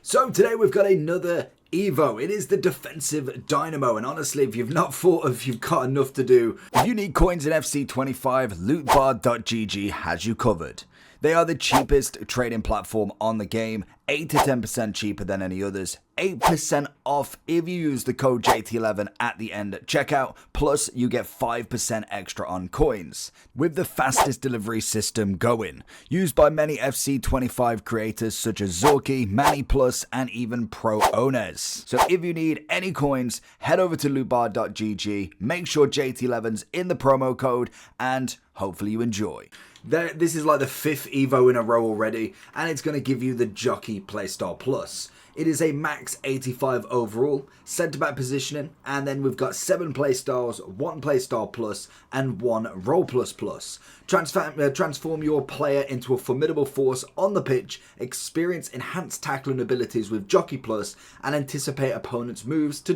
So today we've got another Evo. It is the defensive Dynamo, and honestly, if you've not thought of you've got enough to do, if you need coins in FC25, lootbar.gg has you covered. They are the cheapest trading platform on the game, 8 to 10% cheaper than any others, 8% off if you use the code JT11 at the end at checkout, plus you get 5% extra on coins, with the fastest delivery system going, used by many FC25 creators such as Zorky, Manny Plus, and even pro owners. So if you need any coins, head over to lootbar.gg, make sure JT11's in the promo code, and hopefully you enjoy. This is like the 5th Evo in a row already, and it's going to give you the Jockey Playstyle Plus. It is a max 85 overall, centre back positioning, and then we've got 7 playstyles, 1 playstyle plus, and 1 role plus plus. Transform your player into a formidable force on the pitch, experience enhanced tackling abilities with Jockey Plus, and anticipate opponents' moves to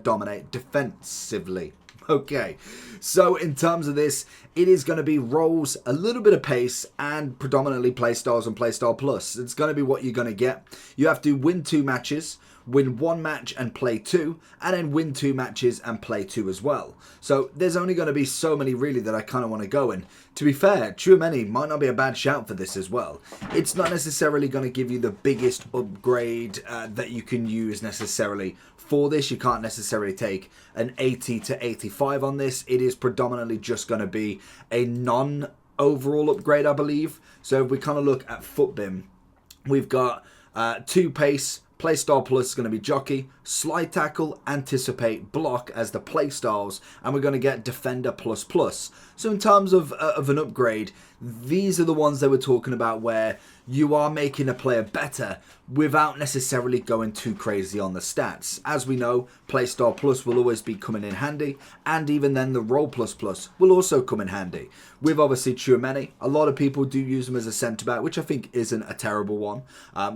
dominate defensively. Okay, so in terms of this, it is going to be roles, a little bit of pace, and predominantly playstyles and playstyle plus. It's going to be what you're going to get. You have to win 2 matches, win 1 match and play 2, and then win 2 matches and play 2 as well. So there's only going to be so many really that I kind of want to go in. To be fair, Tchouaméni might not be a bad shout for this as well. It's not necessarily going to give you the biggest upgrade that you can use necessarily for this. You can't necessarily take an 80 to 85 on this. It is predominantly just going to be a non-overall upgrade, I believe. So if we kind of look at FUTBIM, we've got 2 pace, Playstyle Plus is going to be Jockey, Slide Tackle, Anticipate, Block as the playstyles, and we're going to get Defender Plus Plus. So in terms of an upgrade, these are the ones that we're talking about where you are making a player better without necessarily going too crazy on the stats. As we know, Playstyle Plus will always be coming in handy, and even then the Role Plus Plus will also come in handy. With obviously Tchouaméni, a lot of people do use him as a centre-back, which I think isn't a terrible one.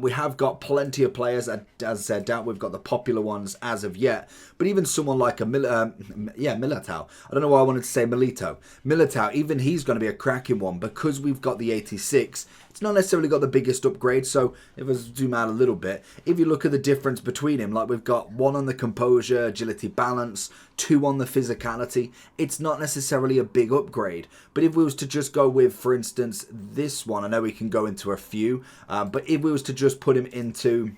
We have got plenty of players, as I said, doubt we've got the popular ones as of yet, but even someone like a Militao. I don't know why I wanted to say Milito. Militao, even he's going to be a cracking one because we've got the 86. It's not necessarily got the biggest upgrade, so if I zoom out a little bit, if you look at the difference between him, like we've got 1 on the composure, agility, balance, 2 on the physicality, it's not necessarily a big upgrade. But if we was to just go with, for instance, this one, I know we can go into a few, but if we was to just put him into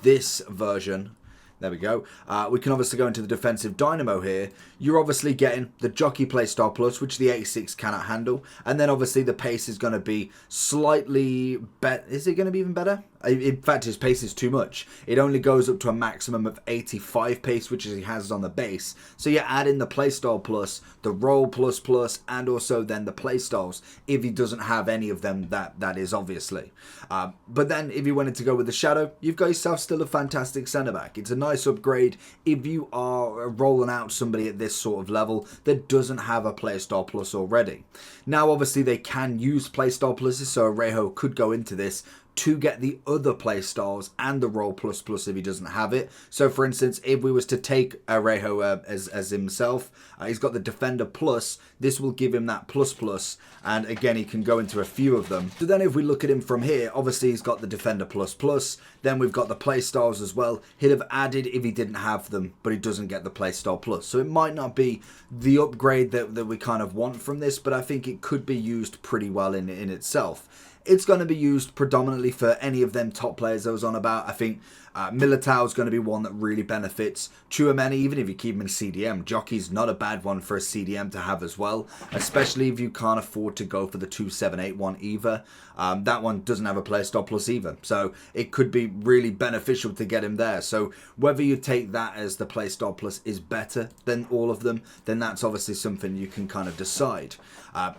this version, there we go. We can obviously go into the defensive Dynamo here. You're obviously getting the Jockey Playstyle Plus, which the 86 cannot handle. And then obviously the pace is going to be slightly better. Is it going to be even better? In fact, his pace is too much. It only goes up to a maximum of 85 pace, which he has on the base. So you add in the Playstyle Plus, the Roll Plus Plus, and also then the Playstyles. If he doesn't have any of them, that is obviously. But then if you wanted to go with the Shadow, you've got yourself still a fantastic centre-back. It's a nice upgrade if you are rolling out somebody at this sort of level that doesn't have a Playstyle Plus already. Now, obviously, they can use Playstyle Pluses, so Rejo could go into this to get the other playstyles and the Roll Plus Plus if he doesn't have it. So for instance, if we was to take Rejo as himself, he's got the Defender Plus. This will give him that plus plus, and again he can go into a few of them. So then if we look at him from here, obviously he's got the Defender Plus Plus, then we've got the playstyles as well. He'd have added if he didn't have them, but he doesn't get the Playstyle Plus. So it might not be the upgrade that we kind of want from this, but I think it could be used pretty well in itself. It's going to be used predominantly for any of them top players I was on about. I think Militao is going to be one that really benefits. Tchouaméni, even if you keep him in CDM, Jockey's not a bad one for a CDM to have as well, especially if you can't afford to go for the 2781 either. That one doesn't have a playstyle plus either, so it could be really beneficial to get him there. So whether you take that as the playstyle plus is better than all of them, then that's obviously something you can kind of decide.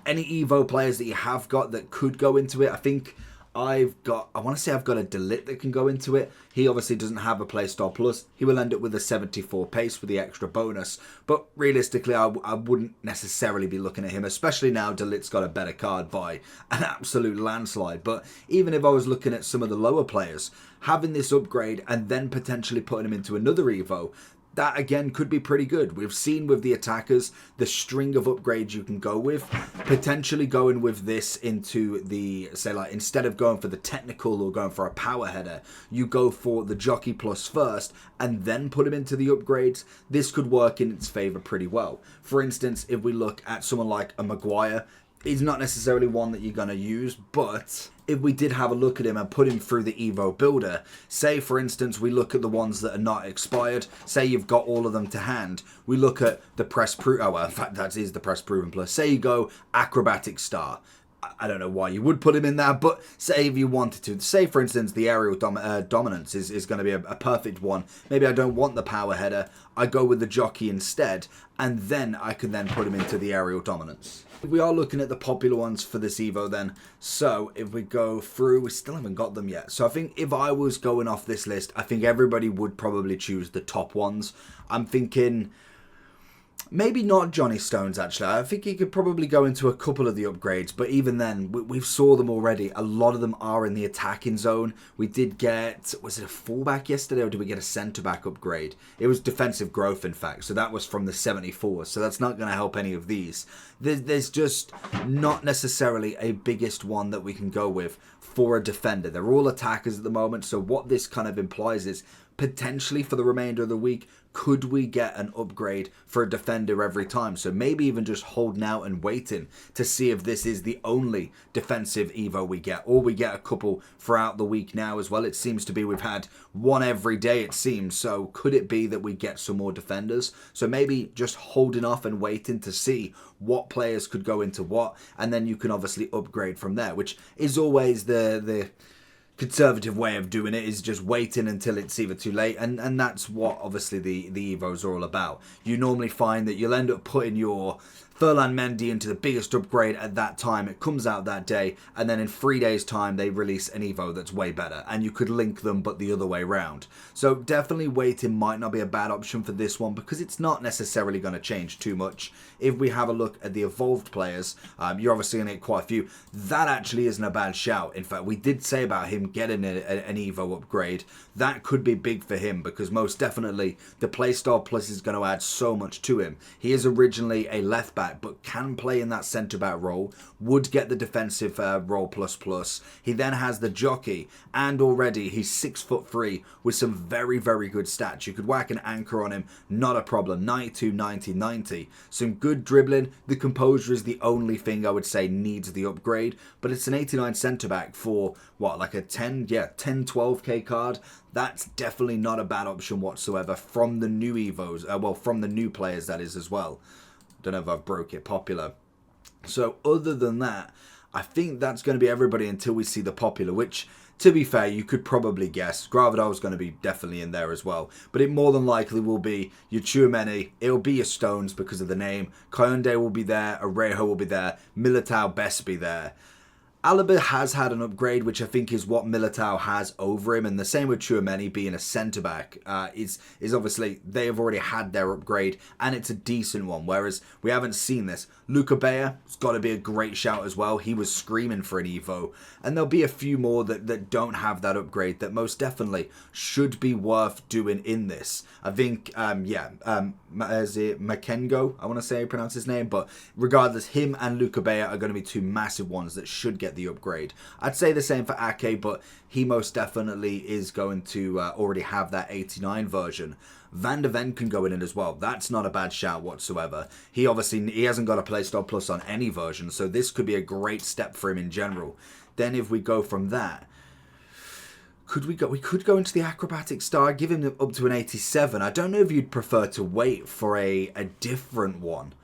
Any Evo players that you have got that could go into it, I think I want to say I've got a Delit that can go into it. He obviously doesn't have a Playstyle Plus. He will end up with a 74 pace with the extra bonus. But realistically, I wouldn't necessarily be looking at him, especially now Delit's got a better card by an absolute landslide. But even if I was looking at some of the lower players, having this upgrade and then potentially putting him into another Evo, that again could be pretty good. We've seen with the attackers the string of upgrades you can go with. Potentially going with this into the, say like, instead of going for the technical or going for a power header, you go for the jockey plus first and then put him into the upgrades. This could work in its favour pretty well. For instance, if we look at someone like a Maguire, he's not necessarily one that you're going to use, but if we did have a look at him and put him through the Evo builder, say for instance we look at the ones that are not expired, say you've got all of them to hand, we look at the press proven, oh well, in fact that is the press proven plus, say you go acrobatic star. I don't know why you would put him in there, but say if you wanted to. Say, for instance, the aerial dominance is going to be a perfect one. Maybe I don't want the power header. I go with the jockey instead, and then I can then put him into the aerial dominance. We are looking at the popular ones for this Evo then. So if we go through, we still haven't got them yet. So I think if I was going off this list, I think everybody would probably choose the top ones. I'm thinking maybe not Johnny Stones, actually. I think he could probably go into a couple of the upgrades, but even then, we've saw them already. A lot of them are in the attacking zone. We did get, was it a fullback yesterday, or did we get a centre-back upgrade? It was defensive growth, in fact, so that was from the 74, so that's not going to help any of these. There's just not necessarily a biggest one that we can go with for a defender. They're all attackers at the moment, so what this kind of implies is potentially for the remainder of the week, could we get an upgrade for a defender every time? So maybe even just holding out and waiting to see if this is the only defensive Evo we get, or we get a couple throughout the week now as well. It seems to be we've had one every day, it seems. So could it be that we get some more defenders? So maybe just holding off and waiting to see what players could go into what, and then you can obviously upgrade from there, which is always the conservative way of doing it, is just waiting until it's either too late, and that's what obviously the Evos are all about. You normally find that you'll end up putting your Furlan Mendy into the biggest upgrade at that time, it comes out that day, and then in 3 days time they release an Evo that's way better, and you could link them but the other way round. So definitely waiting might not be a bad option for this one, because it's not necessarily going to change too much. If we have a look at the evolved players, you're obviously going to get quite a few. That actually isn't a bad shout. In fact, we did say about him getting an Evo upgrade. That could be big for him, because most definitely the Playstyle Plus is going to add so much to him. He is originally a left back, but can play in that centre-back role, would get the defensive role ++. He then has the jockey, and already he's 6'3" with some very, very good stats. You could whack an anchor on him, not a problem. 92, 90, 90. Some good dribbling. The composure is the only thing I would say needs the upgrade, but it's an 89 centre-back for, what, like a 10, 12k card? That's definitely not a bad option whatsoever from the new Evos, well, from the new players that is as well. Don't know if I've broke it popular. So other than that, I think that's going to be everybody until we see the popular, which, to be fair, you could probably guess. Gravadol's going to be definitely in there as well. But it more than likely will be your Tchouaméni. It'll be your Stones because of the name. Kounde will be there. Arejo will be there. Militao best be there. Alaba has had an upgrade, which I think is what Militao has over him, and the same with Tchouaméni being a centre-back. Is obviously, they have already had their upgrade, and it's a decent one, whereas we haven't seen this. Luca Bea has got to be a great shout as well. He was screaming for an Evo, and there'll be a few more that don't have that upgrade that most definitely should be worth doing in this. I think, is it Makengo? I want to say I pronounce his name, but regardless, him and Luca Bea are going to be two massive ones that should get the upgrade. I'd say the same for Ake, but he most definitely is going to already have that 89 version. Van de Ven can go in it as well. That's not a bad shout whatsoever. He hasn't got a Playstyle Plus on any version, so this could be a great step for him in general. Then if we go from that, we could go into the acrobatic star, give him up to an 87. I don't know if you'd prefer to wait for a different one.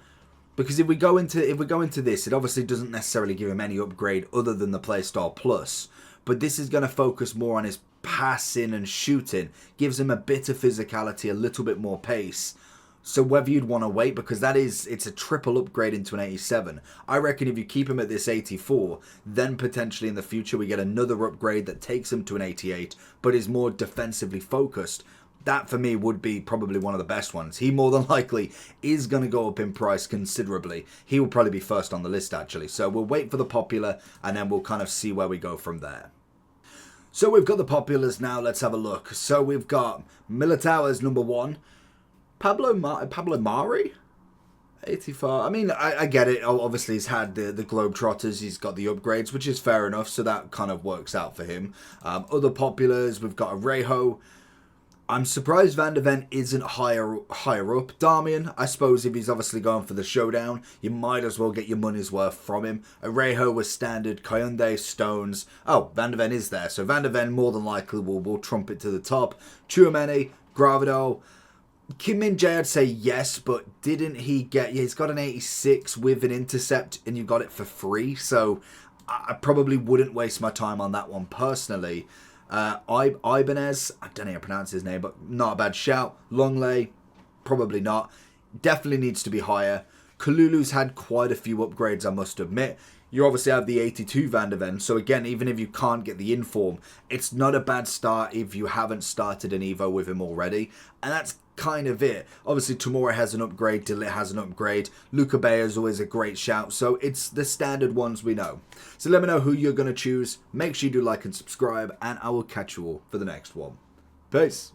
Because if we go into this, it obviously doesn't necessarily give him any upgrade other than the Playstyle Plus. But this is going to focus more on his passing and shooting. Gives him a bit of physicality, a little bit more pace. So whether you'd want to wait, because it's a triple upgrade into an 87. I reckon if you keep him at this 84, then potentially in the future we get another upgrade that takes him to an 88, but is more defensively focused. That for me would be probably one of the best ones. He more than likely is going to go up in price considerably. He will probably be first on the list actually. So we'll wait for the popular and then we'll kind of see where we go from there. So we've got the populars now. Let's have a look. So we've got Militao as number 1. Pablo Mari? 85. I mean, I get it. Obviously, he's had the Globetrotters. He's got the upgrades, which is fair enough. So that kind of works out for him. Other populars, we've got Arejo. I'm surprised Van de Ven isn't higher up. Darmian, I suppose if he's obviously going for the showdown, you might as well get your money's worth from him. Arejo was standard. Kayonde, Stones. Oh, Van de Ven is there. So Van de Ven more than likely will trump it to the top. Tchouaméni, Gravado. Kim Min-jae, I'd say yes, but didn't he get... Yeah, he's got an 86 with an intercept, and you got it for free, so I probably wouldn't waste my time on that one personally. Ibanez, I don't know how to pronounce his name, but not a bad shout. Longley, probably not. Definitely needs to be higher. Kalulu's had quite a few upgrades, I must admit. You obviously have the 82 Van de Ven, so again, even if you can't get the inform, it's not a bad start if you haven't started an Evo with him already, and that's kind of it. Obviously, Tamura has an upgrade, Delit has an upgrade, Luca Bay is always a great shout, so it's the standard ones we know. So let me know who you're going to choose, make sure you do like and subscribe, and I will catch you all for the next one. Peace!